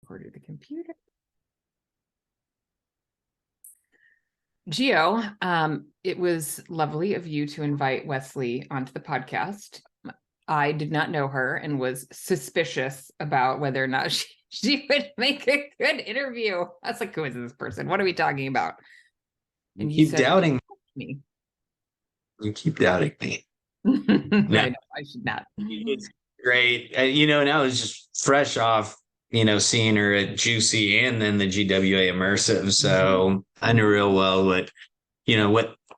Report to the computer. Geo, it was lovely of you to invite Wesley onto the podcast. I did not know her and was suspicious about whether or not she would make a good interview. I was like, who is this person? What are we talking about? And you keep doubting me. You keep doubting me. No, I should not. It's great. And I was just fresh off, seeing her at Juicy and then the GWA Immersive. So I knew real well what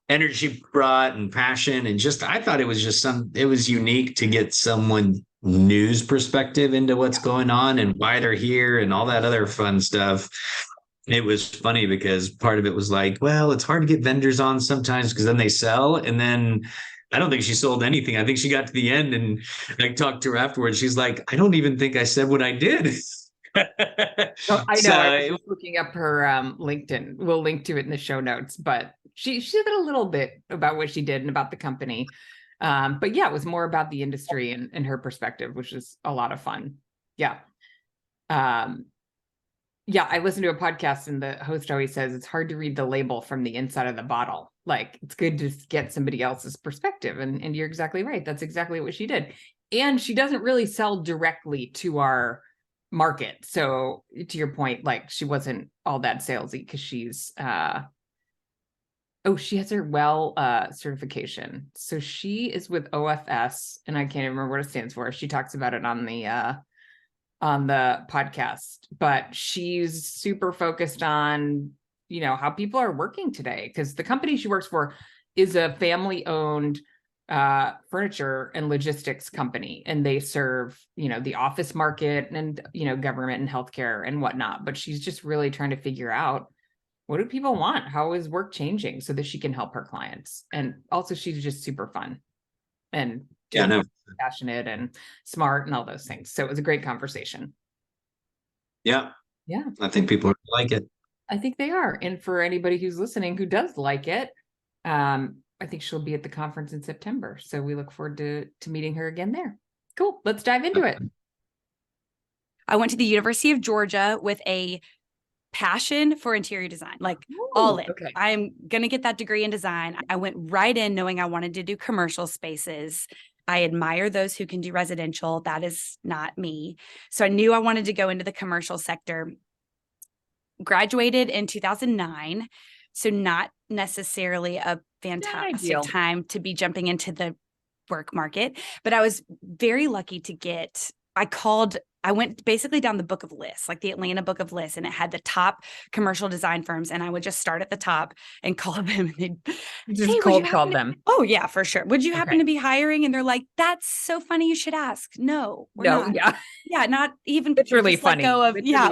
energy brought and passion. And I thought it was unique to get someone news perspective into what's going on and why they're here and all that other fun stuff. It was funny because part of it was like, well, it's hard to get vendors on sometimes because then they sell. And then I don't think she sold anything. I think she got to the end and I talked to her afterwards. She's like, I don't even think I said what I did. I know. I was looking up her LinkedIn. We'll link to it in the show notes, but she said a little bit about what she did and about the company. But yeah, it was more about the industry and her perspective, which is a lot of fun. Yeah. Yeah, I listen to a podcast and the host always says it's hard to read the label from the inside of the bottle. Like, it's good to get somebody else's perspective. And you're exactly right. That's exactly what she did. And she doesn't really sell directly to our market. So to your point, like, she wasn't all that salesy because she's, she has her certification. So she is with OFS, and I can't even remember what it stands for. She talks about it on the podcast, but she's super focused on, how people are working today, because the company she works for is a family-owned furniture and logistics company, and they serve, the office market and, government and healthcare and whatnot. But she's just really trying to figure out, what do people want? How is work changing so that she can help her clients? And also, she's just super fun and passionate and smart and all those things. So it was a great conversation. Yeah. Yeah. I think people like it. I think they are. And for anybody who's listening who does like it, I think she'll be at the conference in September. So we look forward to meeting her again there. Cool. Let's dive into it. I went to the University of Georgia with a passion for interior design, all in. Okay. I'm going to get that degree in design. I went right in knowing I wanted to do commercial spaces. I admire those who can do residential. That is not me. So I knew I wanted to go into the commercial sector. Graduated in 2009. So not necessarily a fantastic time to be jumping into the work market, but I was very lucky to I went basically down the book of lists, like the Atlanta book of lists, and it had the top commercial design firms. And I would just start at the top and call them. And they'd cold call them. Oh yeah, for sure. Would you happen to be hiring? And they're like, that's so funny. You should ask. No, we're not. Yeah. Not even. It's really funny.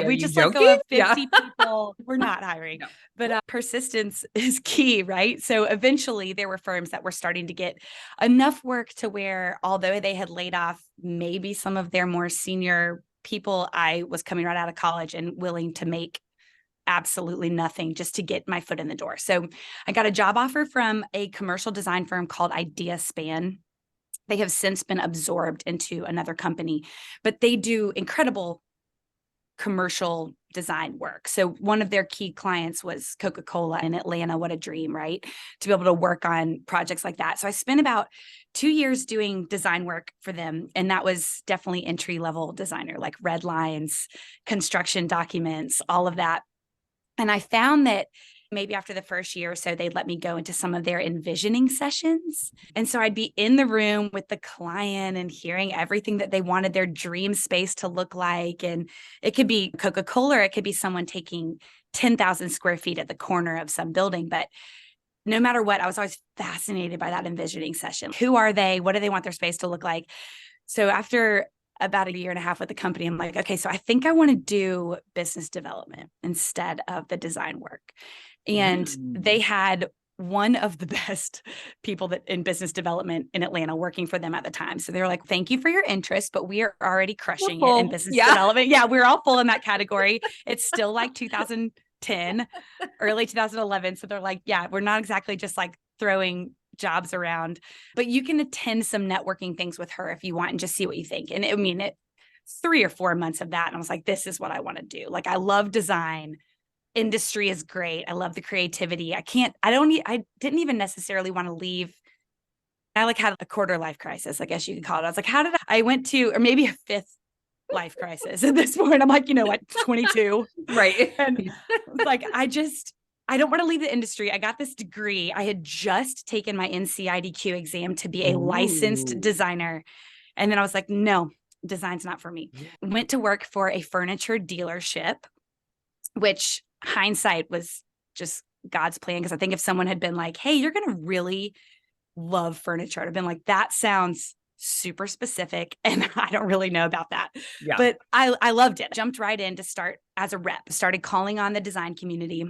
We just let go of 50 people. We're not hiring. No. But persistence is key, right? So eventually there were firms that were starting to get enough work to where, although they had laid off maybe some of their more senior people, I was coming right out of college and willing to make absolutely nothing just to get my foot in the door. So I got a job offer from a commercial design firm called IdeaSpan. They have since been absorbed into another company, but they do incredible commercial design work. So one of their key clients was Coca-Cola in Atlanta. What a dream, right? To be able to work on projects like that. So I spent about 2 years doing design work for them. And that was definitely entry-level designer, like red lines, construction documents, all of that. And I found that maybe after the first year or so, they'd let me go into some of their envisioning sessions. And so I'd be in the room with the client and hearing everything that they wanted their dream space to look like. And it could be Coca-Cola, or it could be someone taking 10,000 square feet at the corner of some building. But no matter what, I was always fascinated by that envisioning session. Who are they? What do they want their space to look like? So after about 1.5 years with the company, I'm like, okay, so I think I want to do business development instead of the design work. And they had one of the best people that in business development in Atlanta working for them at the time. So they were like, thank you for your interest, but we are already crushing it in business development. Yeah, we're all full in that category. It's still like 2010, early 2011. So they're like, yeah, we're not exactly just like throwing jobs around, but you can attend some networking things with her if you want and just see what you think. And 3 or 4 months of that. And I was like, this is what I want to do. Like, I love design. Industry is great. I love the creativity. I didn't even necessarily want to leave. I like had a quarter life crisis, I guess you could call it. I was like, I went to, or maybe a fifth life crisis at this point. I'm like, what, 22. Right. And like, I don't want to leave the industry. I got this degree. I had just taken my NCIDQ exam to be a licensed designer. And then I was like, no, design's not for me. Went to work for a furniture dealership, which hindsight was just God's plan. Because I think if someone had been like, hey, you're going to really love furniture, I'd have been like, that sounds super specific. And I don't really know about that. Yeah. But I loved it. Jumped right in to start as a rep, started calling on the design community.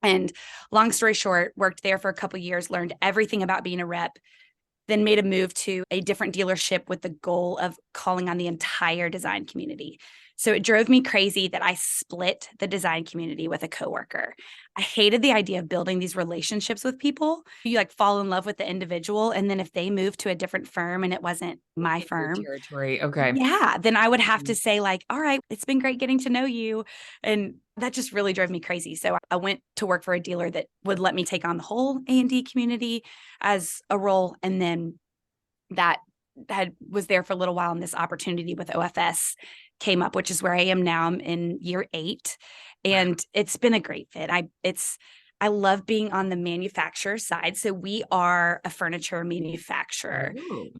And long story short, worked there for a couple of years, learned everything about being a rep, then made a move to a different dealership with the goal of calling on the entire design community. So it drove me crazy that I split the design community with a coworker. I hated the idea of building these relationships with people. You like fall in love with the individual. And then if they moved to a different firm and it wasn't my firm, territory. Okay. Yeah. Then I would have to say like, all right, it's been great getting to know you. And that just really drove me crazy. So I went to work for a dealer that would let me take on the whole A&D community as a role. And then that was there for a little while, and this opportunity with OFS came up, which is where I am now. I'm in year 8, and it's been a great fit. I love being on the manufacturer side. So we are a furniture manufacturer.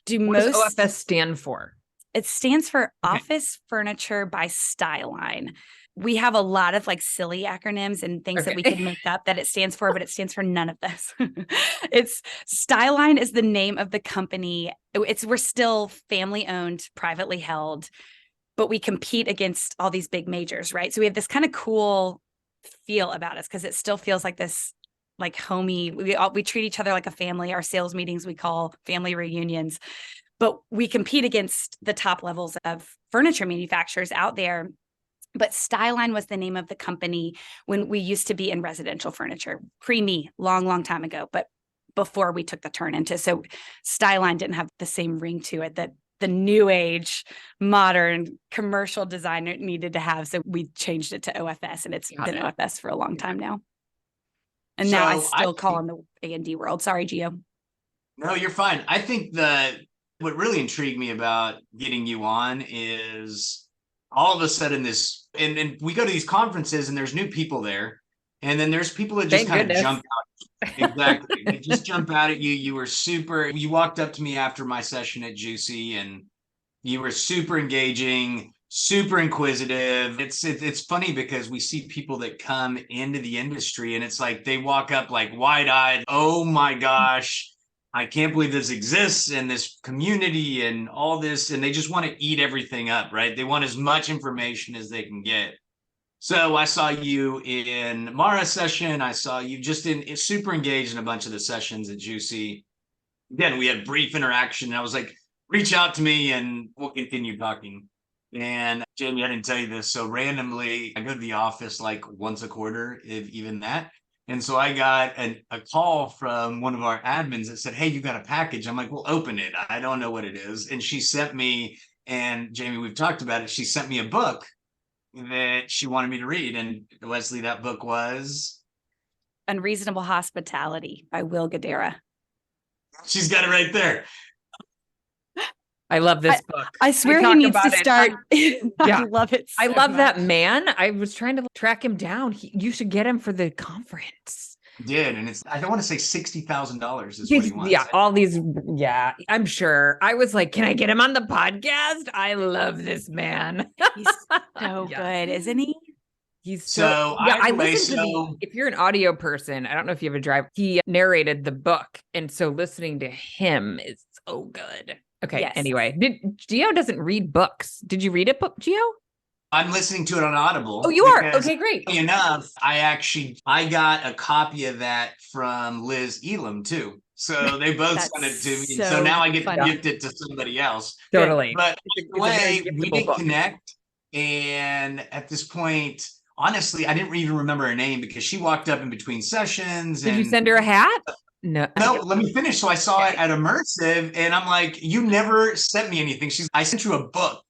What does OFS stand for? It stands for Office Furniture by Styline. We have a lot of like silly acronyms and things that we could make up that it stands for, but it stands for none of this. It's Styline is the name of the company. We're still family owned, privately held, but we compete against all these big majors, right? So we have this kind of cool feel about us because it still feels like this like homey. We treat each other like a family. Our sales meetings we call family reunions, but we compete against the top levels of furniture manufacturers out there. But Styline was the name of the company when we used to be in residential furniture, pre-me, long time ago, but before we took the turn into. So Styline didn't have the same ring to it that the new age, modern commercial designer needed to have. So we changed it to OFS, and it's been OFS for a long time now. And now I still call in the A&D world. Sorry, Gio. No, you're fine. I think what really intrigued me about getting you on is all of a sudden this, and we go to these conferences and there's new people there. And then there's people that just kind of jump out. Exactly. They just jump out at you. You walked up to me after my session at Juicy and you were super engaging, super inquisitive. It's funny because we see people that come into the industry and it's like, they walk up like wide-eyed. Oh my gosh, I can't believe this exists in this community and all this. And they just want to eat everything up, right? They want as much information as they can get. So I saw you in Mara's session. I saw you just super engaged in a bunch of the sessions at Juicy. Again, we had brief interaction. I was like, reach out to me and we'll continue talking. And Jamie, I didn't tell you this. So randomly, I go to the office like once a quarter, if even that. And so I got a call from one of our admins that said, hey, you got a package. I'm like, well, open it. I don't know what it is. And she sent me, and Jamie, we've talked about it. She sent me a book that she wanted me to read. And Wesley, that book was Unreasonable Hospitality by Will Guidara. She's got it right there. I love this book. I swear he needs to start. I love it. I love that man. I was trying to track him down. You should get him for the conference. Did, and I don't want to say $60,000 is what he wants. Yeah, all these. Yeah, I'm sure. I was like, can I get him on the podcast? I love this man. He's so good, isn't he? He's so yeah. I listened to if you're an audio person, I don't know if you have a drive. He narrated the book, and so listening to him is so good. Okay. Yes. Anyway, Gio doesn't read books. Did you read it, Gio? I'm listening to it on Audible. Oh, you are? Okay, great. Enough. I got a copy of that from Liz Elam too. So they both sent it to me. So now I get to gift it to somebody else. Totally. But anyway, we didn't connect. And at this point, honestly, I didn't even remember her name because she walked up in between sessions. Did you send her a hat? No, let me finish. So I saw it at Immersive and I'm like, you never sent me anything. I sent you a book.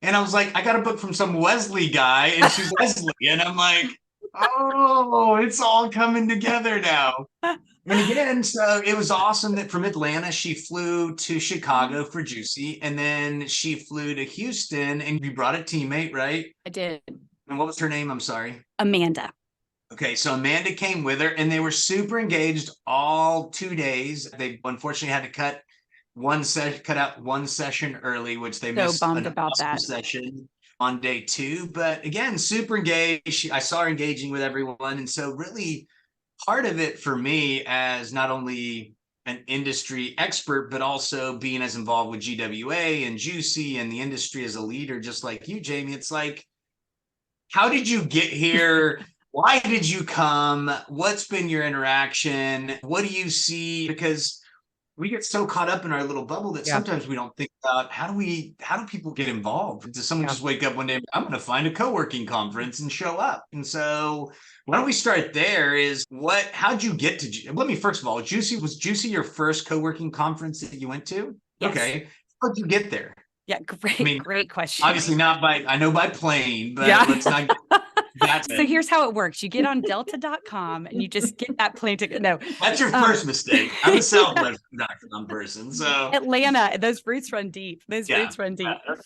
And I was like, I got a book from some Wesley guy, and she's Wesley. And I'm like, oh, it's all coming together now. And again, so it was awesome that from Atlanta, she flew to Chicago for Juicy, and then she flew to Houston, and you brought a teammate, right? I did. And what was her name? I'm sorry. Amanda. Okay, so Amanda came with her, and they were super engaged all 2 days. They unfortunately had to cut out one session early, which they missed bummed an about awesome that session on day 2. But again, super engaged. I saw her engaging with everyone, and so really part of it for me as not only an industry expert, but also being as involved with GWA and Juicy and the industry as a leader, just like you, Jamie. It's like, how did you get here? Why did you come? What's been your interaction? What do you see? Because we get so caught up in our little bubble that sometimes we don't think about how do people get involved? Does someone just wake up one day and I'm going to find a co-working conference and show up? And so why don't we start there how'd you get to, let me first of all, was Juicy your first co-working conference that you went to? Yes. Okay. How'd you get there? Yeah, great question. Obviously not by plane, but let's not. So here's how it works. You get on delta.com and you just get that plane ticket. No, that's your first mistake. I'm a Southwest.com person. So Atlanta, those roots run deep. Okay,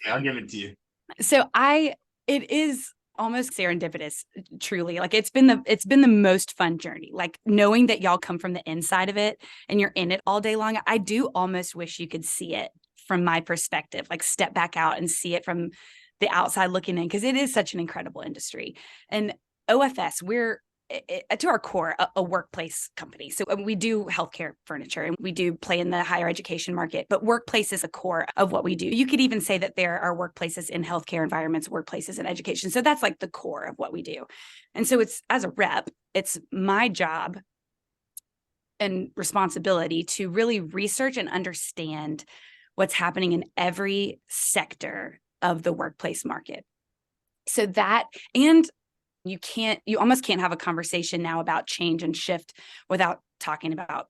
I'll give it to you. So it is almost serendipitous, truly. Like it's been the most fun journey. Like knowing that y'all come from the inside of it and you're in it all day long. I do almost wish you could see it from my perspective, like step back out and see it from the outside looking in, because it is such an incredible industry. And OFS, we're to our core a workplace company. So we do healthcare furniture and we do play in the higher education market, but workplace is a core of what we do. You could even say that there are workplaces in healthcare environments, workplaces in education. So that's like the core of what we do. And so it's, as a rep, it's my job and responsibility to really research and understand what's happening in every sector of the workplace market. So that, and you almost can't have a conversation now about change and shift without talking about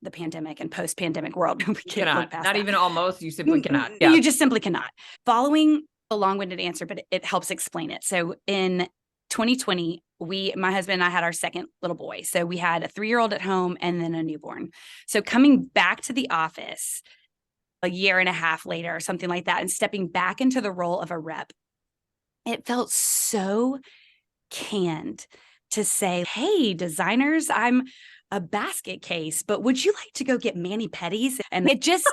the pandemic and post-pandemic world. We can't look past that. Even almost, you simply cannot. Yeah. You just simply cannot. Following a long-winded answer, but it helps explain it. So in 2020, my husband and I had our second little boy. So we had a 3-year-old at home and then a newborn. So coming back to the office a year and a half later or something like that, and stepping back into the role of a rep, it felt so canned to say, hey, designers, I'm a basket case, but would you like to go get mani-pedis? And it just,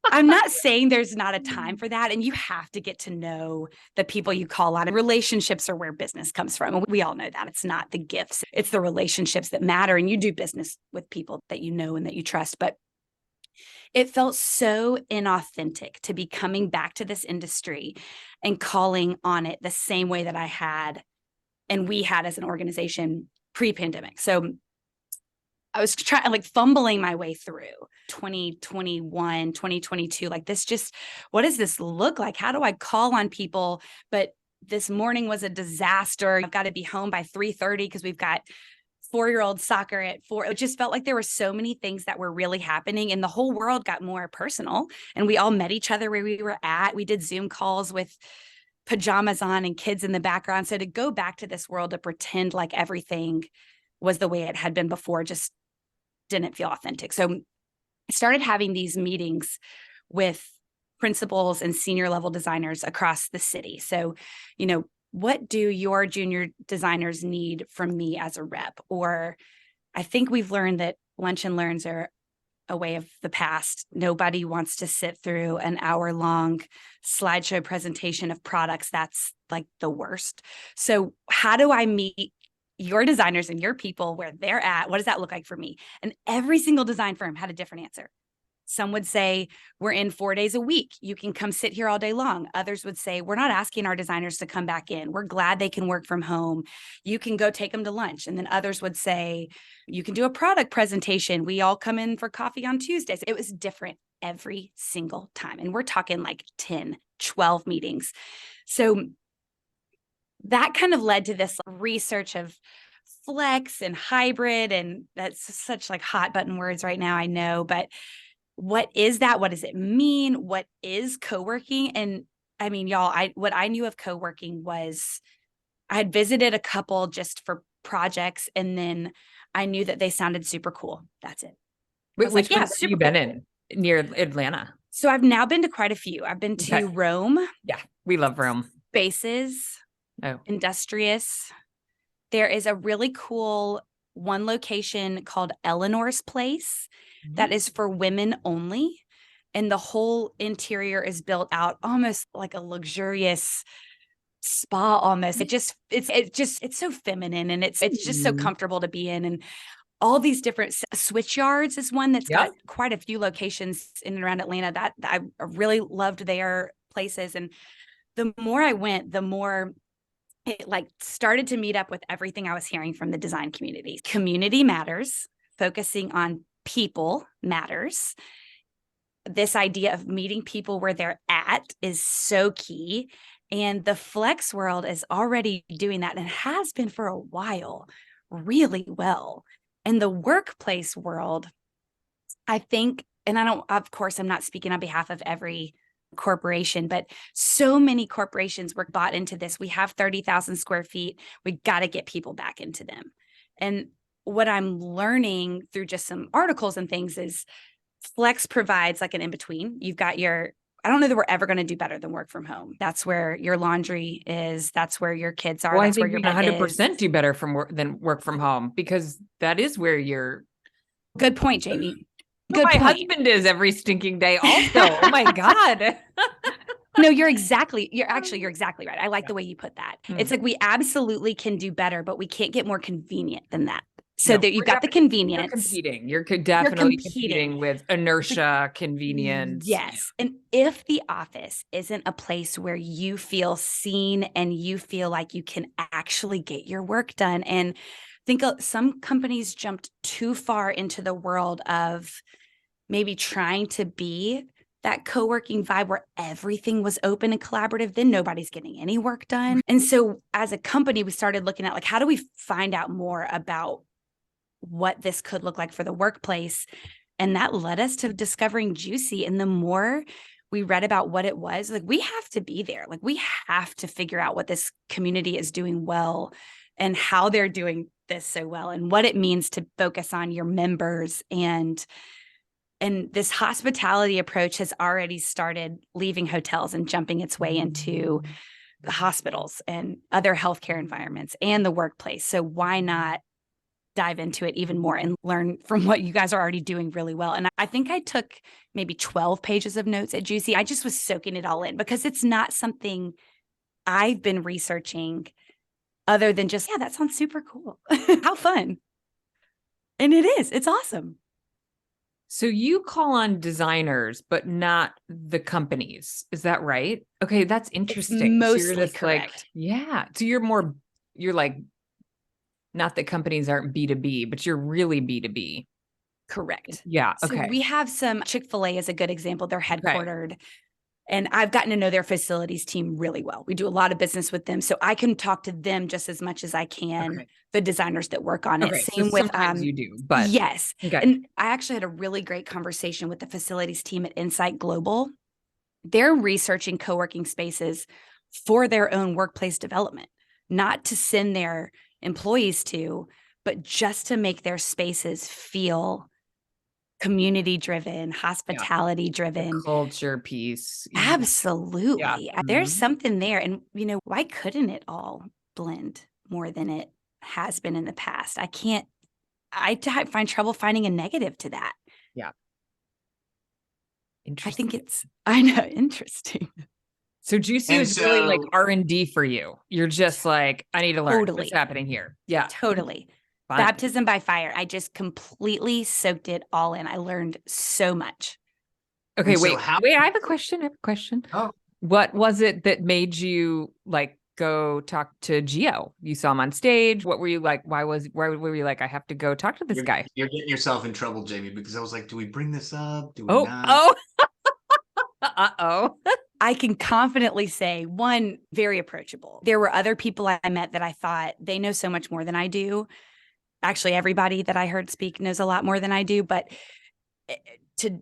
I'm not saying there's not a time for that. And you have to get to know the people you call on. Relationships are where business comes from. We all know that. It's not the gifts, it's the relationships that matter. And you do business with people that you know and that you trust. But it felt so inauthentic to be coming back to this industry and calling on it the same way that I had and we had as an organization pre-pandemic. So I was fumbling my way through 2021, 2022, like this just, what does this look like? How do I call on people? But this morning was a disaster. I've got to be home by 3:30 because we've got 4-year-old soccer at 4. It just felt like there were so many things that were really happening and the whole world got more personal and we all met each other where we were at. We did Zoom calls with pajamas on and kids in the background. So to go back to this world to pretend like everything was the way it had been before just didn't feel authentic. So I started having these meetings with principals and senior level designers across the city. So, what do your junior designers need from me as a rep? Or I think we've learned that lunch and learns are a way of the past. Nobody wants to sit through an hour-long slideshow presentation of products. That's like the worst. So how do I meet your designers and your people where they're at? What does that look like for me? And every single design firm had a different answer. Some would say, we're in 4 days a week. You can come sit here all day long. Others would say, we're not asking our designers to come back in. We're glad they can work from home. You can go take them to lunch. And then others would say, you can do a product presentation. We all come in for coffee on Tuesdays. It was different every single time. And we're talking like 10, 12 meetings. So that kind of led to this research of flex and hybrid. And that's such like hot button words right now, I know, but what is that? What does it mean? What is co-working? And I mean, y'all, what I knew of co-working was I had visited a couple just for projects, and then I knew that they sounded super cool. That's it. Which like, yeah, ones have you been in near Atlanta? So I've now been to quite a few. I've been to Rome. Yeah, we love Rome. Spaces. Oh. Industrious. There is a really cool one location called Eleanor's Place that is for women only. And the whole interior is built out almost like a luxurious spa almost. It's so feminine, and it's just so comfortable to be in. And all these different Switch Yards is one that's got quite a few locations in and around Atlanta that I really loved their places. And the more I went, the more it like started to meet up with everything I was hearing from the design community. Community matters, focusing on people matters. This idea of meeting people where they're at is so key. And the flex world is already doing that and has been for a while really well. And the workplace world, I think, and of course, I'm not speaking on behalf of every corporation, but so many corporations were bought into this. We have 30,000 square feet. We got to get people back into them. And what I'm learning through just some articles and things is flex provides like an in-between. You've got I don't know that we're ever going to do better than work from home. That's where your laundry is. That's where your kids are. Well, that's I where think your 100% do better than work from home, because that is where you're. Good point, Jamie. Good point. My husband is every stinking day also. Oh my God. No, you're exactly right. I like the way you put that. It's like we absolutely can do better, but we can't get more convenient than that. So that you've got the convenience. You're definitely competing with inertia, convenience. Yes. And if the office isn't a place where you feel seen and you feel like you can actually get your work done, and think some companies jumped too far into the world of maybe trying to be that co-working vibe where everything was open and collaborative, then nobody's getting any work done. And so as a company, we started looking at like, how do we find out more about what this could look like for the workplace? And that led us to discovering Juicy. And the more we read about what it was, like, we have to be there. Like, we have to figure out what this community is doing well and how they're doing this so well and what it means to focus on your members. And this hospitality approach has already started leaving hotels and jumping its way into the hospitals and other healthcare environments and the workplace. So why not dive into it even more and learn from what you guys are already doing really well? And I think I took maybe 12 pages of notes at Juicy. I just was soaking it all in because it's not something I've been researching other than just, yeah, that sounds super cool. How fun. And it is. It's awesome. So you call on designers, but not the companies. Is that right? Okay, that's interesting. It's mostly correct. Yeah. So you're like, not that companies aren't B2B, but you're really B2B. Correct. Yeah. Okay. So we have some, Chick-fil-A is a good example. They're headquartered. And I've gotten to know their facilities team really well. We do a lot of business with them. So I can talk to them just as much as I can the designers that work on it. Same so with sometimes you do, but yes. And I actually had a really great conversation with the facilities team at Insight Global. They're researching co-working spaces for their own workplace development, not to send their employees to, but just to make their spaces feel community driven, hospitality driven, the culture piece. Absolutely. There's something there. And, why couldn't it all blend more than it has been in the past? I find trouble finding a negative to that. Yeah. Interesting. I know, interesting. So Juicy is really like R&D for you. You're just like, I need to learn what's happening here. Yeah. Totally. Fine. Baptism by fire. I just completely soaked it all in. I learned so much. Okay, wait, I have a question. Oh. What was it that made you like go talk to Gio? You saw him on stage. What were you like? Why were you like, I have to go talk to this guy? You're getting yourself in trouble, Jamie, because I was like, do we bring this up? Do we not? Oh. Uh-oh. I can confidently say, one, very approachable. There were other people I met that I thought they know so much more than I do. Actually, everybody that I heard speak knows a lot more than I do. But to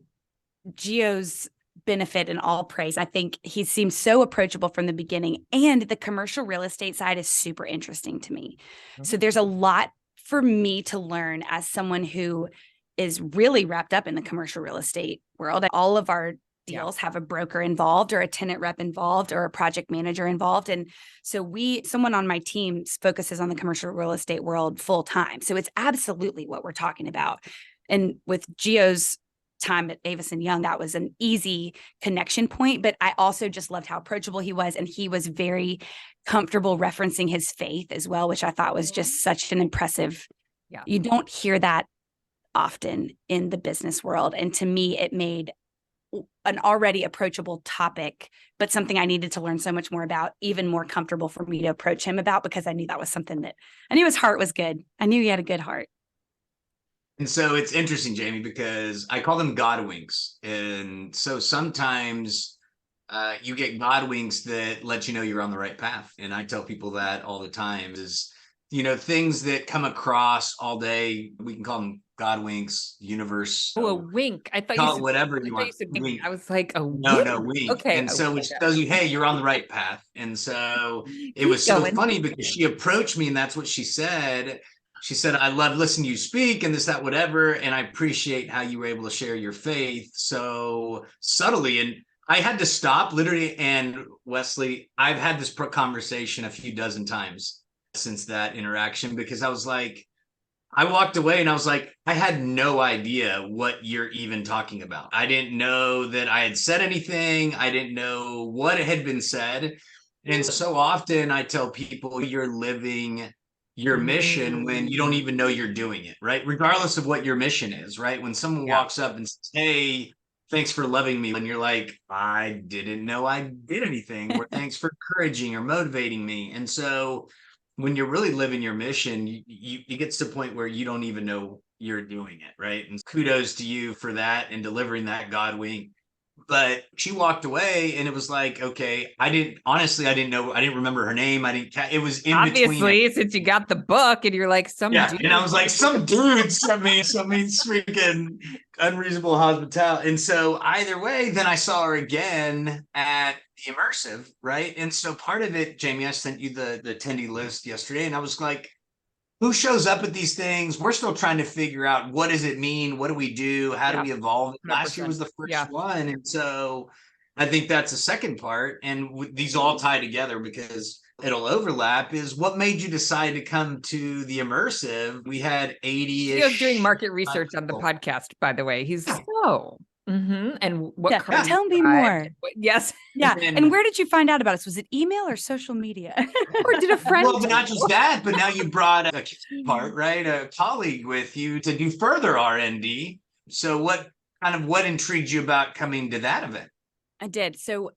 Gio's benefit and all praise. I think he seems so approachable from the beginning, and the commercial real estate side is super interesting to me. So there's a lot for me to learn as someone who is really wrapped up in the commercial real estate world. All of our deals have a broker involved or a tenant rep involved or a project manager involved. And so someone on my team focuses on the commercial real estate world full time. So it's absolutely what we're talking about. And with Gio's time at Davis and Young, that was an easy connection point. But I also just loved how approachable he was. And he was very comfortable referencing his faith as well, which I thought was just such an impressive. You don't hear that often in the business world. And to me, it made an already approachable topic, but something I needed to learn so much more about, even more comfortable for me to approach him about, because I knew that was something that I knew his heart was good. I knew he had a good heart. And so it's interesting, Jamie, because I call them God winks. And so sometimes you get God winks that let you know you're on the right path. And I tell people that all the time is, things that come across all day, we can call them God winks, universe. Oh, a wink. I thought call you it said whatever you want. wink. I was like, wink. No, wink. Okay. And so which tells you, hey, you're on the right path. And so it was Keep so going. funny because she approached me and that's what she said. She said, I love listening to you speak and this, that, whatever. And I appreciate how you were able to share your faith so subtly. And I had to stop literally. And Wesley, I've had this conversation a few dozen times since that interaction, because I was like, I walked away and I was like, I had no idea what you're even talking about. I didn't know that I had said anything. I didn't know what had been said. And so often I tell people you're living your mission when you don't even know you're doing it, right? Regardless of what your mission is, right? When someone walks up and says, hey, thanks for loving me. And you're like, I didn't know I did anything. Or thanks for encouraging or motivating me. And so when you're really living your mission, you get to the point where you don't even know you're doing it, right? And kudos to you for that and delivering that God wink. But she walked away and it was like, okay, I didn't know, I didn't remember her name. It was in obviously between. since you got the book and you're like, dude. And I was like, some dude sent me freaking unreasonable hospitality. And so either way, then I saw her again at the Immersive, right? And so part of it, Jamie, I sent you the attendee list yesterday, and I was like, who shows up at these things? We're still trying to figure out, what does it mean? What do we do? How do we evolve? 100%. Last year was the first one. And so I think that's the second part. And these all tie together because it'll overlap. Is what made you decide to come to the Immersive? We had 80-ish. He was doing market research on the podcast, by the way. He's and what tell me more. Yes. Yeah. And where did you find out about us? Was it email or social media? Or did a friend? Well, not just that, but now you brought a part, right? A colleague with you to do further R&D. So what intrigued you about coming to that event? I did. So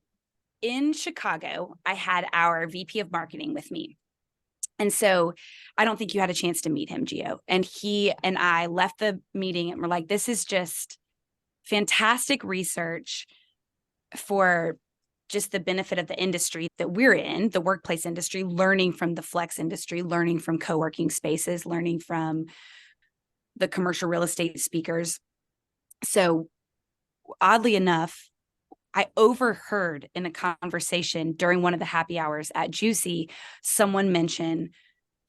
in Chicago, I had our VP of marketing with me. And so I don't think you had a chance to meet him, Gio. And he and I left the meeting and we're like, this is just fantastic research for just the benefit of the industry that we're in, the workplace industry, learning from the flex industry, learning from co-working spaces, learning from the commercial real estate speakers. So oddly enough, I overheard in a conversation during one of the happy hours at Juicy, someone mention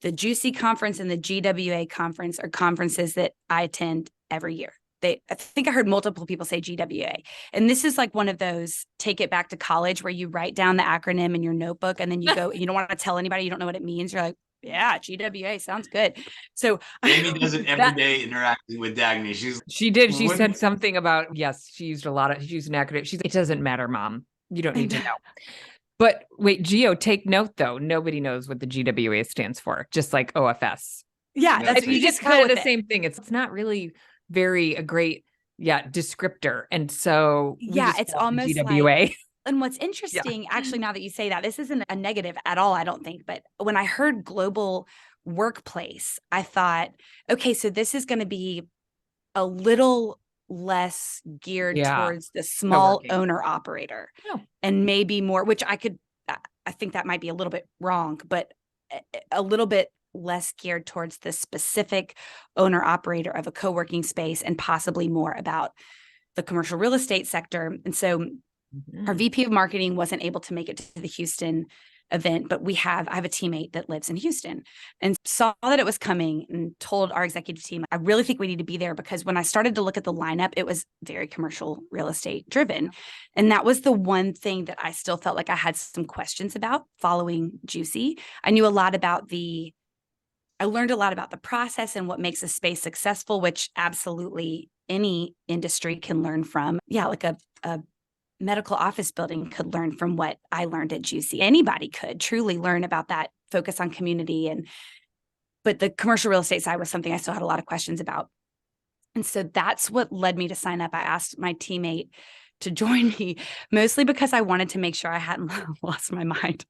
the Juicy conference and the GWA conference are conferences that I attend every year. I think I heard multiple people say GWA. And this is like one of those take it back to college where you write down the acronym in your notebook and then you go, you don't want to tell anybody, you don't know what it means. You're like, yeah, GWA sounds good. So Amy does it every day interacting with Dagny. She did. She said something about, yes, she used an acronym. It doesn't matter, Mom. You don't need to know. But wait, Gio, take note though. Nobody knows what the GWA stands for, just like OFS. Yeah. You just kind of the same thing. It's not really a great descriptor. And so it's almost GWA. like, and what's interesting, actually, now that you say that, this isn't a negative at all, I don't think, but when I heard global workplace, I thought, okay, so this is going to be a little less geared towards the small owner operator and maybe more, which I think that might be a little bit wrong, but a little bit less geared towards the specific owner operator of a co-working space and possibly more about the commercial real estate sector. And so Our VP of marketing wasn't able to make it to the Houston event, but I have a teammate that lives in Houston and saw that it was coming and told our executive team, I really think we need to be there, because when I started to look at the lineup, it was very commercial real estate driven. And that was the one thing that I still felt like I had some questions about following Juicy. I learned a lot about the process and what makes a space successful, which absolutely any industry can learn from. Yeah, like a medical office building could learn from what I learned at Juicy. Anybody could truly learn about that focus on community. But the commercial real estate side was something I still had a lot of questions about. And so that's what led me to sign up. I asked my teammate to join me, mostly because I wanted to make sure I hadn't lost my mind.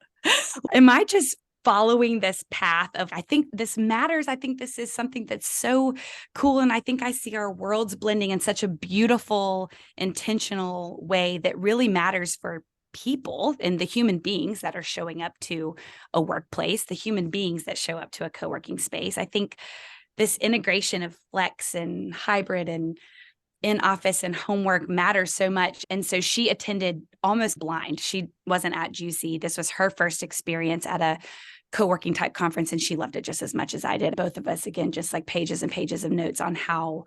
Am I just following this path of, I think this matters. I think this is something that's so cool. And I think I see our worlds blending in such a beautiful, intentional way that really matters for people and the human beings that are showing up to a workplace, the human beings that show up to a co-working space. I think this integration of flex and hybrid and in office and homework matters so much. And so she attended almost blind. She wasn't at Juicy. This was her first experience at a co-working type conference, and she loved it just as much as I did. Both of us, again, just like pages and pages of notes on how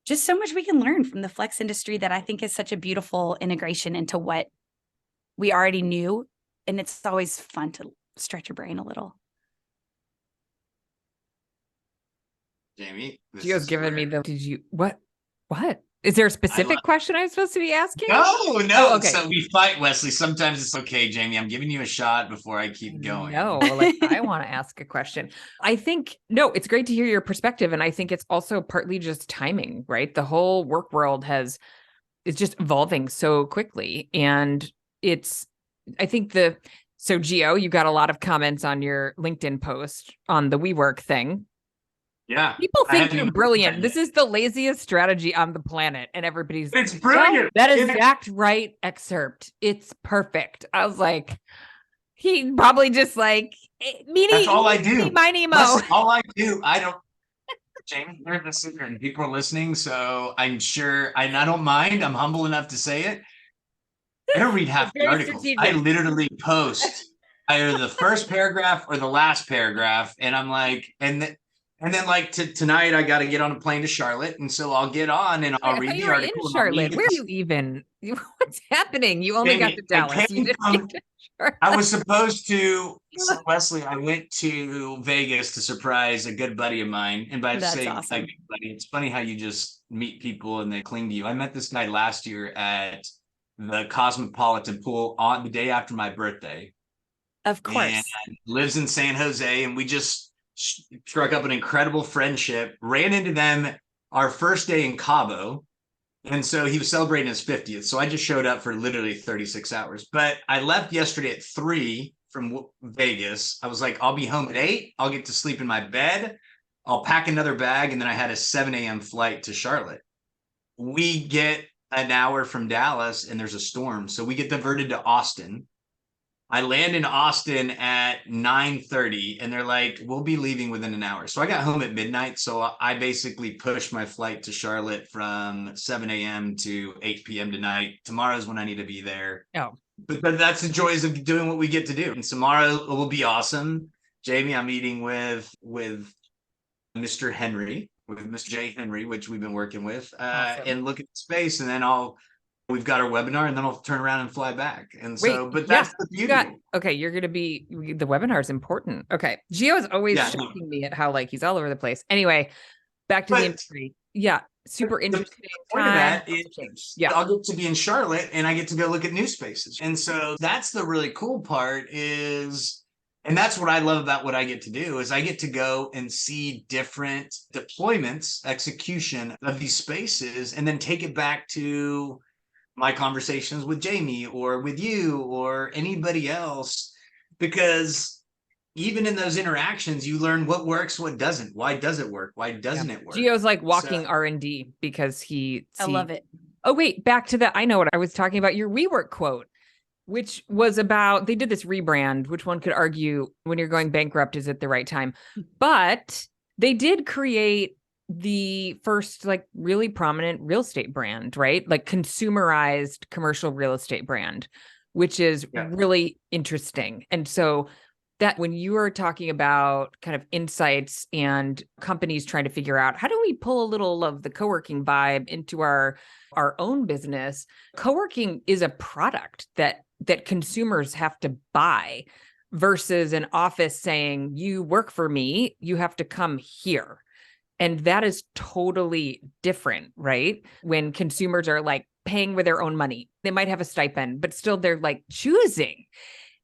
just so much we can learn from the flex industry that I think is such a beautiful integration into what we already knew. And it's always fun to stretch your brain a little. Jamie, Gio's giving me what? Is there a specific question I'm supposed to be asking? No. Oh, okay. So we fight, Wesley. Sometimes it's okay, Jamie. I'm giving you a shot before I keep going. No, like I want to ask a question. I think, no, it's great to hear your perspective. And I think it's also partly just timing, right? The whole work world is just evolving so quickly. And I think so Gio, you got a lot of comments on your LinkedIn post on the WeWork thing. Yeah. People think you're brilliant. This is the laziest strategy on the planet. And everybody's It's brilliant. That exact right excerpt. It's perfect. I was like, he probably just like, that's all I do. My Nemo. That's all I do. Jamie, you're the secret and people are listening. So I'm sure, I don't mind. I'm humble enough to say it. I don't read half the articles. I literally post either the first paragraph or the last paragraph. And I'm like, and then like tonight, I got to get on a plane to Charlotte. And so I'll get on and I'll read the article. In Charlotte. Where are you even? What's happening? You only got to Dallas. I was supposed to, so Wesley, I went to Vegas to surprise a good buddy of mine. And by saying awesome. A good buddy, it's funny how you just meet people and they cling to you. I met this guy last year at the Cosmopolitan Pool on the day after my birthday. Of course. And lives in San Jose. And we just struck up an incredible friendship, ran into them our first day in Cabo. And so he was celebrating his 50th. So I just showed up for literally 36 hours. But I left yesterday at 3 from Vegas. I was like, I'll be home at 8. I'll get to sleep in my bed. I'll pack another bag. And then I had a 7 a.m. flight to Charlotte. We get an hour from Dallas and there's a storm. So we get diverted to Austin. I land in Austin at 9:30 and they're like, we'll be leaving within an hour. So I got home at midnight. So I basically pushed my flight to Charlotte from 7 a.m. to 8 p.m. tonight. Tomorrow's when I need to be there. Oh, but that's the joys of doing what we get to do. And tomorrow will be awesome. Jamie, I'm meeting with Mr. Henry, with Mr. J. Henry, which we've been working with, awesome. And look at the space. And then we've got our webinar and then I'll turn around and fly back. And so, but that's the beauty. You're going to be, the webinar is important. Okay. Gio is always shocking me at how like he's all over the place. Anyway, back to the industry. Yeah. Super interesting. The point of that is I'll get to be in Charlotte and I get to go look at new spaces. And so that's the really cool part is, and that's what I love about what I get to do is I get to go and see different deployments, execution of these spaces, and then take it back to my conversations with Jamie or with you or anybody else, because even in those interactions, you learn what works, what doesn't. Why does it work? Why doesn't it work? Gio's like walking R&D because I love it. Oh, wait, back to that. I know what I was talking about. Your WeWork quote, which was about, they did this rebrand, which one could argue when you're going bankrupt, is it the right time? But they did create the first like really prominent real estate brand, right? Like consumerized commercial real estate brand, which is really interesting. And so that when you are talking about kind of insights and companies trying to figure out how do we pull a little of the co-working vibe into our own business, co-working is a product that consumers have to buy versus an office saying, you work for me, you have to come here. And that is totally different, right? When consumers are like paying with their own money, they might have a stipend, but still they're like choosing.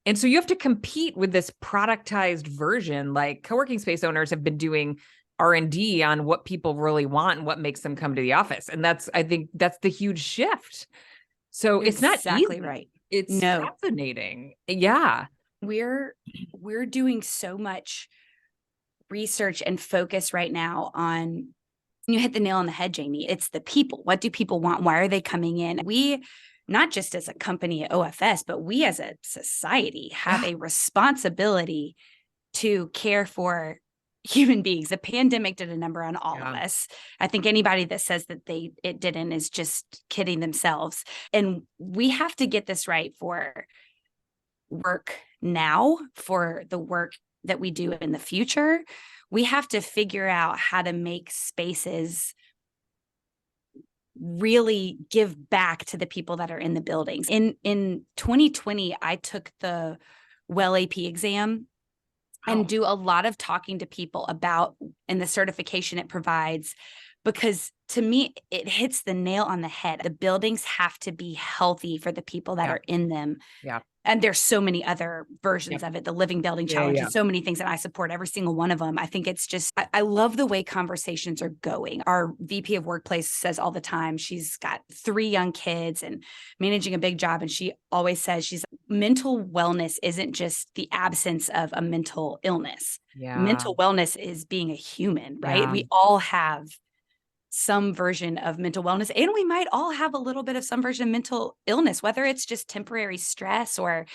And so you have to compete with this productized version. Like co-working space owners have been doing R&D on what people really want and what makes them come to the office. And I think that's the huge shift. So it's not exactly easy. Right. It's fascinating. Yeah. We're doing so much research and focus right now on, you hit the nail on the head, Jamie. It's the people. What do people want? Why are they coming in? We, not just as a company at OFS, but we as a society have a responsibility to care for human beings. The pandemic did a number on all of us. I think anybody that says that it didn't is just kidding themselves. And we have to get this right for work now, for the work that we do in the future. We have to figure out how to make spaces really give back to the people that are in the buildings. In 2020, I took the WELL AP exam and do a lot of talking to people about, and the certification it provides, because to me, it hits the nail on the head. The buildings have to be healthy for the people that are in them. Yeah. And there's so many other versions of it, the Living Building Challenge, and so many things that I support, every single one of them. I think it's just, I love the way conversations are going. Our VP of Workplace says all the time, she's got 3 young kids and managing a big job. And she always says, mental wellness isn't just the absence of a mental illness. Yeah. Mental wellness is being a human, right? Yeah. We all have some version of mental wellness, and we might all have a little bit of some version of mental illness, whether it's just temporary stress or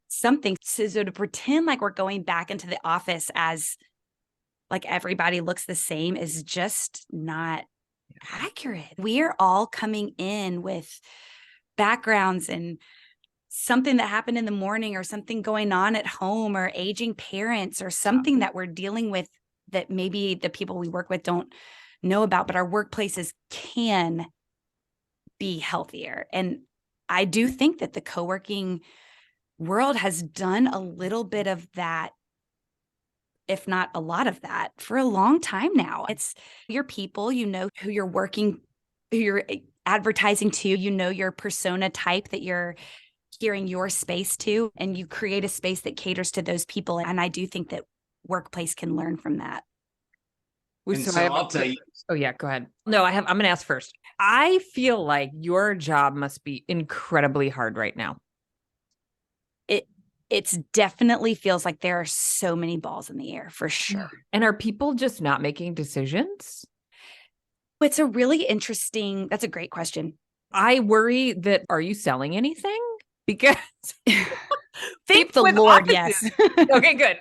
something. So to pretend like we're going back into the office as like everybody looks the same is just not accurate. We are all coming in with backgrounds and something that happened in the morning, or something going on at home, or aging parents, or something that we're dealing with that maybe the people we work with don't know about, but our workplaces can be healthier. And I do think that the co-working world has done a little bit of that, if not a lot of that, for a long time now. It's your people, you know who you're working, who you're advertising to, you know your persona type that you're gearing your space to, and you create a space that caters to those people. And I do think that workplace can learn from that. So I'll tell you. Oh yeah, go ahead. No, I'm going to ask first. I feel like your job must be incredibly hard right now. It's definitely feels like there are so many balls in the air, for sure. And are people just not making decisions? It's a really interesting, that's a great question. I worry that, are you selling anything? Because thank the Lord, yes. Okay, good.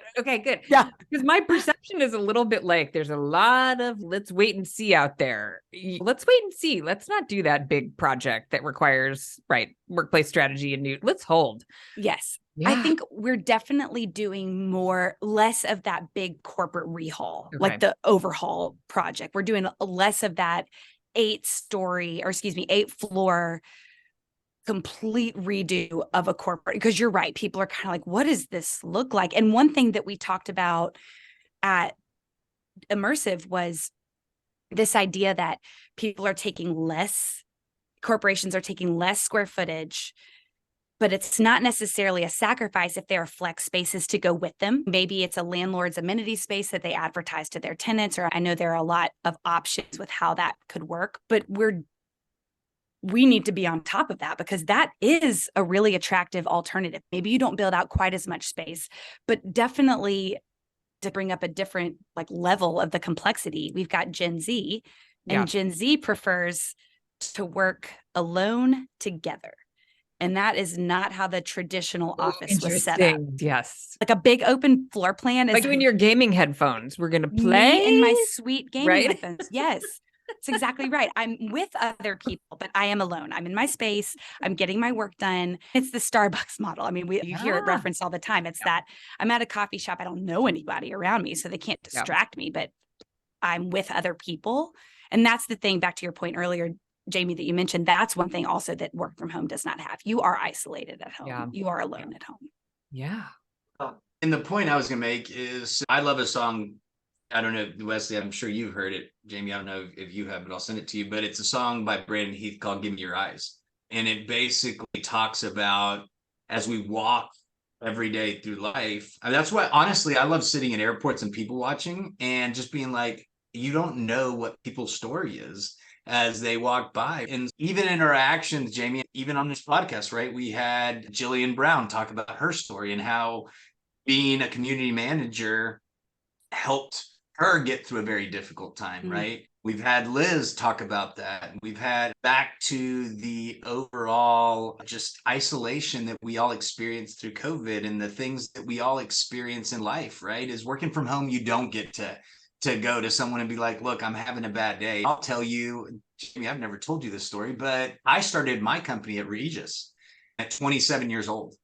Yeah. Because my perception is a little bit like there's a lot of let's wait and see out there. Let's wait and see. Let's not do that big project that requires workplace strategy and let's hold. Yes. Yeah. I think we're definitely doing less of that big corporate rehaul, like the overhaul project. We're doing less of that 8-floor complete redo of a corporate, because you're right. People are kind of like, what does this look like? And one thing that we talked about at Immersive was this idea that corporations are taking less square footage, but it's not necessarily a sacrifice if there are flex spaces to go with them. Maybe it's a landlord's amenity space that they advertise to their tenants, or I know there are a lot of options with how that could work, but we need to be on top of that, because that is a really attractive alternative. Maybe you don't build out quite as much space, but definitely to bring up a different level of the complexity. We've got Gen Z, and Gen Z prefers to work alone together. And that is not how the traditional office was set up. Interesting. Yes. Like a big open floor plan is Like in your gaming headphones, we're going to play. me in my sweet gaming right? headphones. Yes. That's exactly right. I'm with other people, but I am alone. I'm in my space. I'm getting my work done. It's the Starbucks model. I mean, you hear it referenced all the time. It's that I'm at a coffee shop. I don't know anybody around me, so they can't distract me, but I'm with other people. And that's the thing, back to your point earlier, Jamie, that you mentioned, that's one thing also that work from home does not have. You are isolated at home. Yeah. You are alone at home. Yeah. And the point I was going to make is I love a song. I don't know, Wesley, I'm sure you've heard it. Jamie, I don't know if you have, but I'll send it to you. But it's a song by Brandon Heath called Give Me Your Eyes. And it basically talks about as we walk every day through life. And that's why, honestly, I love sitting in airports and people watching and just being like, you don't know what people's story is as they walk by. And even interactions, Jamie, even on this podcast, right? We had Jillian Brown talk about her story and how being a community manager helped her get through a very difficult time, right? We've had Liz talk about that. We've had back to the overall just isolation that we all experienced through COVID and the things that we all experience in life, right? Is working from home, you don't get to go to someone and be like, look, I'm having a bad day. I'll tell you, Jamie, I've never told you this story, but I started my company at Regis at 27 years old.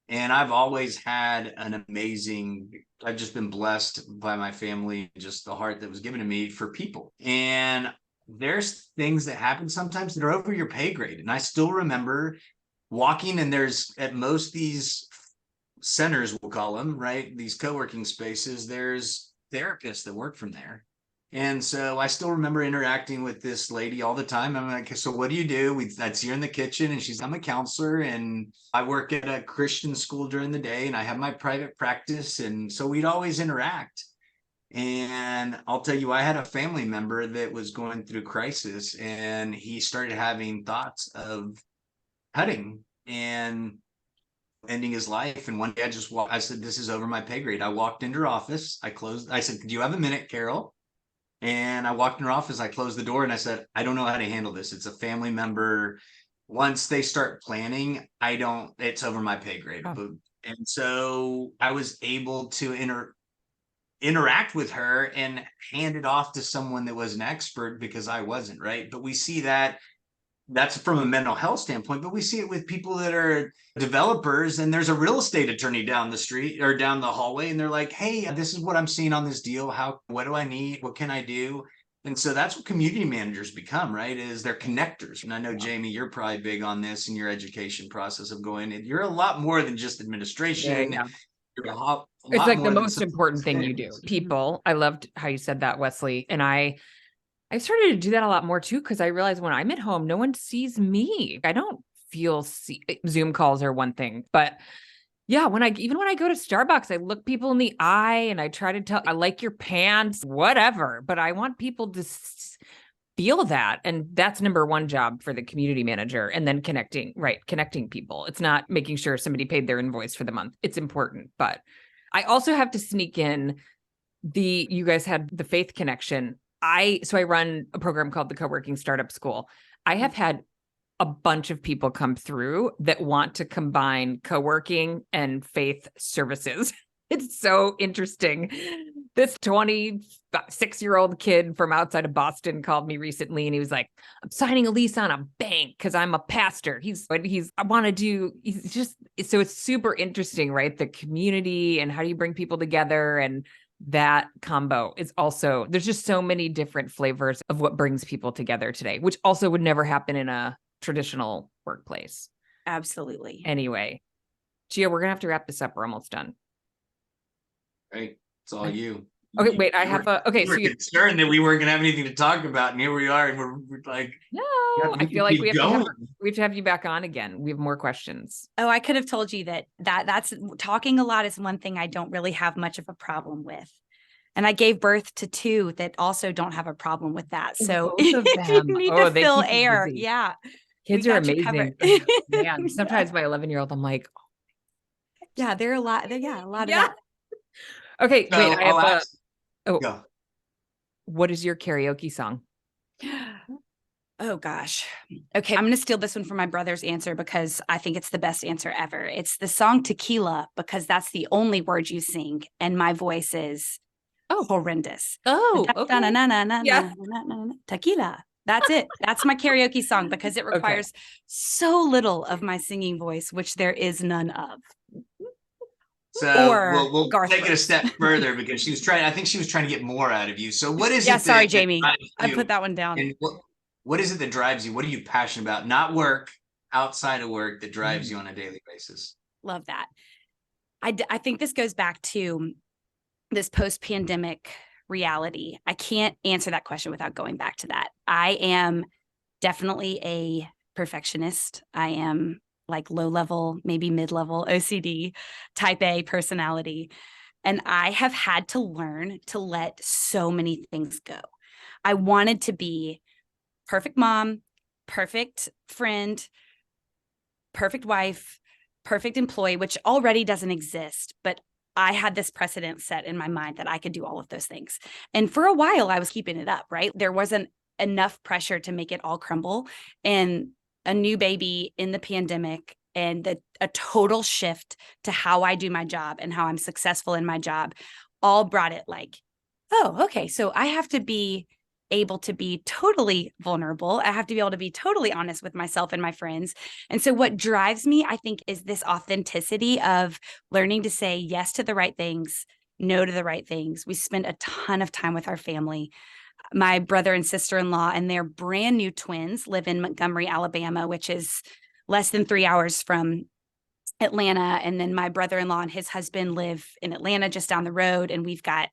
And I've always had I've just been blessed by my family, just the heart that was given to me for people. And there's things that happen sometimes that are over your pay grade. And I still remember walking, and there's at most these centers, we'll call them, right? These co-working spaces, there's therapists that work from there. And so I still remember interacting with this lady all the time. I'm like, so what do you do? I'd see her in the kitchen and I'm a counselor and I work at a Christian school during the day and I have my private practice. And so we'd always interact. And I'll tell you, I had a family member that was going through crisis and he started having thoughts of cutting and ending his life. And one day I said, this is over my pay grade. I walked into her office. I said, do you have a minute, Carol? And I walked in her office, I closed the door and I said, I don't know how to handle this. It's a family member. Once they start planning, it's over my pay grade. Oh. And so I was able to interact with her and hand it off to someone that was an expert because I wasn't, right? But we see that's from a mental health standpoint, but we see it with people that are developers and there's a real estate attorney down the street or down the hallway. And they're like, hey, this is what I'm seeing on this deal. What do I need? What can I do? And so that's what community managers become, right? Is they're connectors. And I know, Jamie, you're probably big on this in your education process of you're a lot lot than just administration. Yeah. You're it's like the most important thing you do. People. I loved how you said that, Wesley. And I started to do that a lot more too, because I realized when I'm at home, no one sees me. I don't feel Zoom calls are one thing, but yeah, even when I go to Starbucks, I look people in the eye and I try to tell, I like your pants, whatever, but I want people to feel that. And that's number one job for the community manager. And then connecting people. It's not making sure somebody paid their invoice for the month. It's important, but I also have to sneak in you guys had the faith connection. So I run a program called the Coworking Startup School. I have had a bunch of people come through that want to combine co-working and faith services. It's so interesting. This 26-year-old kid from outside of Boston called me recently and he was like, I'm signing a lease on a bank because I'm a pastor. So it's super interesting, right? The community and how do you bring people together, and that combo is also, there's just so many different flavors of what brings people together today, which also would never happen in a traditional workplace. Absolutely. Anyway, Gia, we're gonna have to wrap this up. We're almost done. Great. It's all you. Okay, wait, I have okay. So you're concerned that we weren't gonna have anything to talk about, and here we are, and we're like, no, I feel like we have to have you back on again. We have more questions. Oh, I could have told you that's talking a lot is one thing I don't really have much of a problem with. And I gave birth to two that also don't have a problem with that. So both of them. You need to fill air. Busy. Yeah. Kids are amazing. Man, sometimes my 11-year-old, I'm like, oh. Yeah, there are a lot. Yeah, a lot of that. Okay, so wait, I have go. What is your karaoke song? Oh gosh. Okay. I'm going to steal this one from my brother's answer because I think it's the best answer ever. It's the song Tequila, because that's the only word you sing. And my voice is horrendous. Oh, okay. Yeah. Tequila. That's it. That's my karaoke song because it requires so little of my singing voice, which there is none of. So we'll take it a step further because I think she was trying to get more out of you. So what is it? Yeah, sorry, Jamie. I put that one down. And what is it that drives you? What are you passionate about? Not work, outside of work, that drives you on a daily basis. Love that. I think this goes back to this post-pandemic reality. I can't answer that question without going back to that. I am definitely a perfectionist. I am like low level, maybe mid-level OCD type A personality. And I have had to learn to let so many things go. I wanted to be perfect mom, perfect friend, perfect wife, perfect employee, which already doesn't exist. But I had this precedent set in my mind that I could do all of those things. And for a while, I was keeping it up, right? There wasn't enough pressure to make it all crumble. And a new baby in the pandemic and a total shift to how I do my job and how I'm successful in my job all brought it like, oh, okay. So I have to be able to be totally vulnerable. I have to be able to be totally honest with myself and my friends. And so what drives me, I think, is this authenticity of learning to say yes to the right things, no to the right things. We spend a ton of time with our family. My brother and sister-in-law and their brand new twins live in Montgomery, Alabama, which is less than 3 hours from Atlanta. And then my brother-in-law and his husband live in Atlanta just down the road. And we've got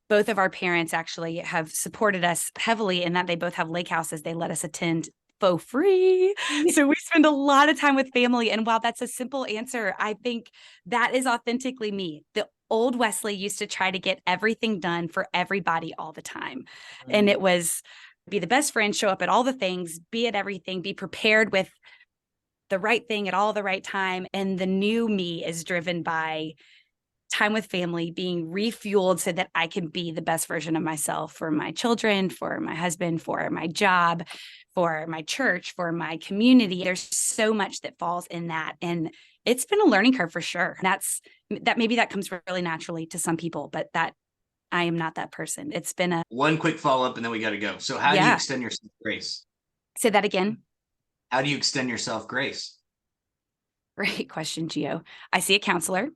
both of our parents actually have supported us heavily in that they both have lake houses they let us attend for free. So we spend a lot of time with family. And while that's a simple answer, I think that is authentically me. The old Wesley used to try to get everything done for everybody all the time. And it was be the best friend, show up at all the things, be at everything, be prepared with the right thing at all the right time. And the new me is driven by time with family, being refueled so that I can be the best version of myself for my children, for my husband, for my job, for my church, for my community. There's so much that falls in that. And it's been a learning curve for sure. Maybe that comes really naturally to some people, but that I am not that person. It's been one quick follow-up and then we got to go. So how do you extend yourself grace? Say that again. How do you extend yourself grace? Great question, Gio. I see a counselor.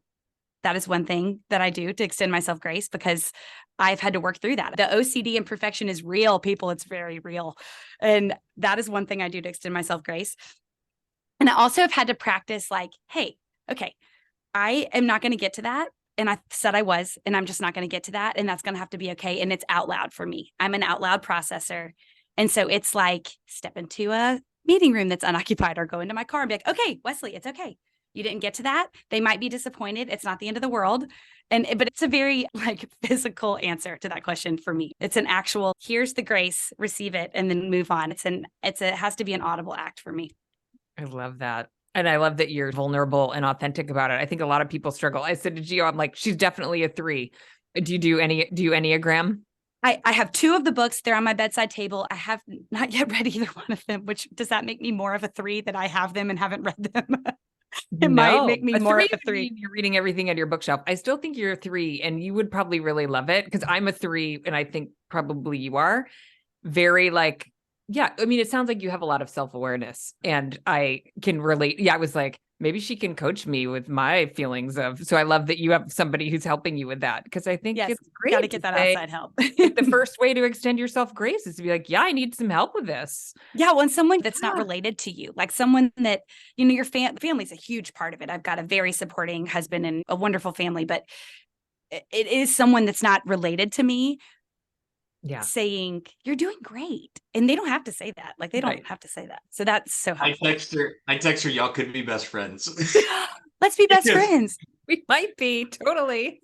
That is one thing that I do to extend myself grace because I've had to work through that. The OCD and perfection is real, people. It's very real. And that is one thing I do to extend myself grace. And I also have had to practice like, hey, okay, I am not going to get to that. And I said I was, and I'm just not going to get to that. And that's going to have to be okay. And it's out loud for me. I'm an out loud processor. And so it's like step into a meeting room that's unoccupied or go into my car and be like, okay, Wesley, it's okay. You didn't get to that. They might be disappointed. It's not the end of the world. But it's a very like physical answer to that question for me. It's an actual, here's the grace, receive it, and then move on. It has to be an audible act for me. I love that. And I love that you're vulnerable and authentic about it. I think a lot of people struggle. I said to Gio, I'm like, she's definitely a 3. Do you Enneagram? I have 2 of the books. They're on my bedside table. I have not yet read either one of them, which does that make me more of a 3 that I have them and haven't read them? Might make me more of a 3. You're reading everything on your bookshelf. I still think you're a 3 and you would probably really love it because I'm a 3 and I think probably you are very like, yeah. I mean, it sounds like you have a lot of self-awareness and I can relate. Yeah. I was like, maybe she can coach me with my feelings so I love that you have somebody who's helping you with that. Cause I think it's great. Got to get that outside help. The first way to extend yourself grace is to be like, yeah, I need some help with this. Yeah. Well, someone that's not related to you, like someone that, your family's a huge part of it. I've got a very supporting husband and a wonderful family, but it is someone that's not related to me. Yeah. Saying you're doing great. And they don't have to say that. Like they don't have to say that. So that's so helpful. I text her, y'all could be best friends. Let's be best friends. We might be totally.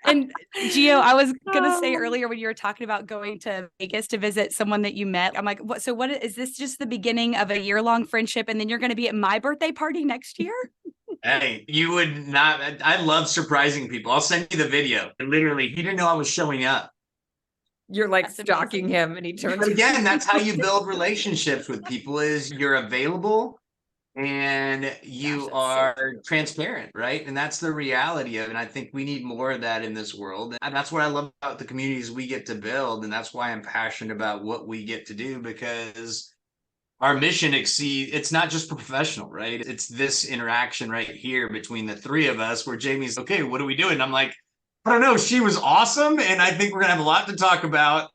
And Gio, I was going to say earlier when you were talking about going to Vegas to visit someone that you met, I'm like, what is this just the beginning of a year-long friendship? And then you're going to be at my birthday party next year? Hey, you would not. I love surprising people. I'll send you the video. Literally, he didn't know I was showing up. You're like That's stalking amazing. him and he turns. But again, that's how you build relationships with people is you're available and you Gosh, that's so are true. transparent, right? And that's the reality of it. And I think we need more of that in this world. And that's what I love about the communities we get to build. And that's why I'm passionate about what we get to do, because our mission exceeds, it's not just professional, right? It's this interaction right here between the three of us where Jamie's, okay, what are we doing? And I'm like, I don't know. She was awesome. And I think we're going to have a lot to talk about.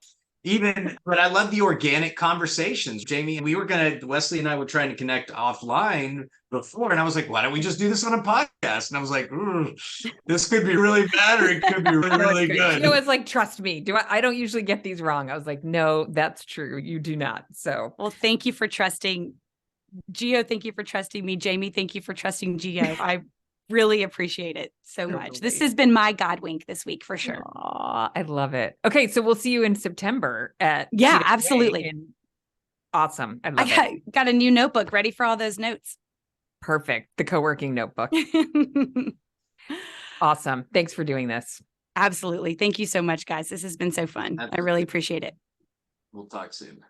But I love the organic conversations. Jamie, Wesley and I were trying to connect offline before. And I was like, why don't we just do this on a podcast? And I was like, this could be really bad or it could be really, really good. Gio was like, trust me. I don't usually get these wrong. I was like, no, that's true. You do not. So, well, thank you for trusting Gio. Thank you for trusting me. Jamie, thank you for trusting Gio. I really appreciate it so much. This has been my God wink this week for sure. Aw, I love it. Okay, so we'll see you in September at Yeah, GWA absolutely. Awesome. I love I got a new notebook ready for all those notes. Perfect. The co-working notebook. Awesome. Thanks for doing this. Absolutely. Thank you so much, guys. This has been so fun. I really appreciate it. We'll talk soon.